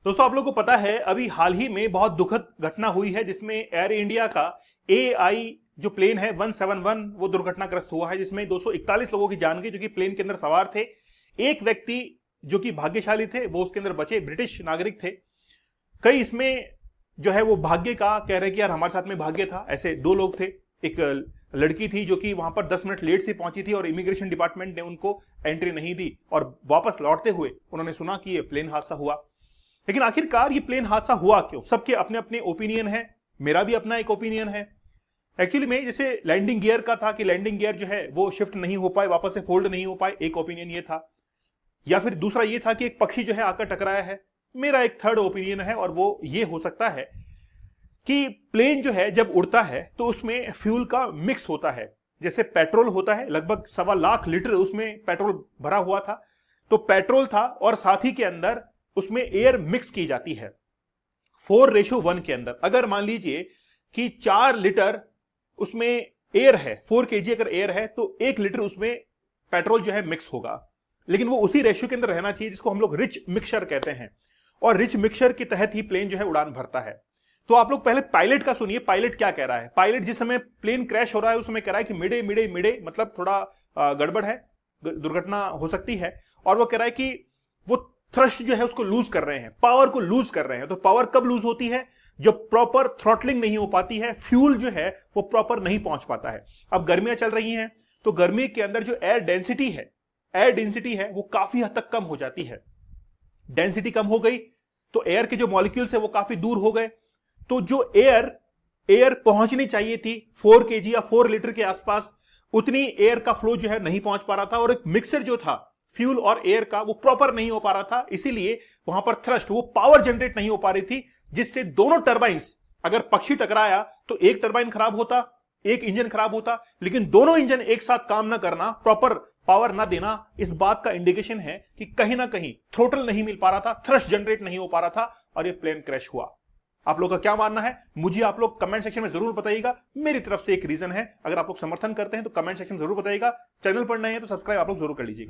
दोस्तों, आप लोगों को पता है अभी हाल ही में बहुत दुखद घटना हुई है जिसमें एयर इंडिया का AI जो प्लेन है 171 वो दुर्घटनाग्रस्त हुआ है, जिसमें 241 लोगों की जान गई जो कि प्लेन के अंदर सवार थे। एक व्यक्ति जो कि भाग्यशाली थे वो उसके अंदर बचे, ब्रिटिश नागरिक थे। कई इसमें जो है वो भाग्य का कह रहे कि यार हमारे साथ में भाग्य था। ऐसे दो लोग थे। एक लड़की थी जो कि वहां पर 10 मिनट लेट से पहुंची थी और इमिग्रेशन डिपार्टमेंट ने उनको एंट्री नहीं दी, और वापस लौटते हुए उन्होंने सुना कि ये प्लेन हादसा हुआ। लेकिन आखिरकार ये प्लेन हादसा हुआ क्यों? सबके अपने अपने ओपिनियन है, मेरा भी अपना एक ओपिनियन है। एक्चुअली में जैसे लैंडिंग गियर का था कि लैंडिंग गियर जो है वो शिफ्ट नहीं हो पाए, वापस से फोल्ड नहीं हो पाए, एक ओपिनियन ये था। या फिर दूसरा ये था कि एक पक्षी जो है आकर टकराया है। मेरा एक थर्ड ओपिनियन है और वो ये हो सकता है कि प्लेन जो है जब उड़ता है तो उसमें फ्यूल का मिक्स होता है। जैसे पेट्रोल होता है, लगभग 1.25 लीटर उसमें पेट्रोल भरा हुआ था, तो पेट्रोल था और साथ ही के अंदर उसमें एयर मिक्स की जाती है 4:1 के अंदर। अगर मान लीजिए कि 4 लीटर उसमें एयर है, 4 kg अगर एयर है तो 1 लीटर उसमें पेट्रोल जो है मिक्स होगा। लेकिन वो उसी रेशियो के अंदर रहना चाहिए जिसको हम लोग रिच मिक्सचर कहते हैं, और रिच मिक्सचर के तहत ही प्लेन जो है उड़ान भरता है। तो आप लोग पहले पायलट का सुनिए, पायलट क्या कह रहा है। पायलट जिस समय प्लेन क्रैश हो रहा है उस समय कह रहा है कि मिडे मिडे मिडे, मतलब थोड़ा गड़बड़ है, दुर्घटना हो सकती है। और वो कह रहा है कि वो थ्रस्ट जो है उसको लूज कर रहे हैं, पावर को लूज कर रहे हैं। तो पावर कब लूज होती है? जब प्रॉपर थ्रॉटलिंग नहीं हो पाती है, फ्यूल जो है वो प्रॉपर नहीं पहुंच पाता है। अब गर्मियां चल रही हैं तो गर्मी के अंदर जो एयर डेंसिटी है वो काफी हद तक कम हो जाती है। डेंसिटी कम हो गई तो एयर के जो मॉलिक्यूल्स है वो काफी दूर हो गए। तो जो एयर पहुंचनी चाहिए थी 4 kg या 4 लीटर के आसपास, उतनी एयर का फ्लो जो है नहीं पहुंच पा रहा था, और एक मिक्सर जो था फ्यूल और एयर का वो प्रॉपर नहीं हो पा रहा था। इसीलिए वहां पर थ्रस्ट, वो पावर जनरेट नहीं हो पा रही थी, जिससे दोनों टरबाइंस, अगर पक्षी टकराया तो एक टरबाइन खराब होता, एक इंजन खराब होता, लेकिन दोनों इंजन एक साथ काम ना करना, प्रॉपर पावर ना देना, इस बात का इंडिकेशन है कि कहीं ना कहीं थ्रोटल नहीं मिल पा रहा था, थ्रस्ट जनरेट नहीं हो पा रहा था और ये प्लेन क्रैश हुआ। आप लोग का क्या मानना है मुझे आप लोग कमेंट सेक्शन में जरूर बताइएगा। मेरी तरफ से एक रीजन है, अगर आप लोग समर्थन करते हैं तो कमेंट सेक्शन में जरूर बताइएगा। चैनल पर नए हैं तो सब्सक्राइब आप लोग जरूर कर लीजिएगा।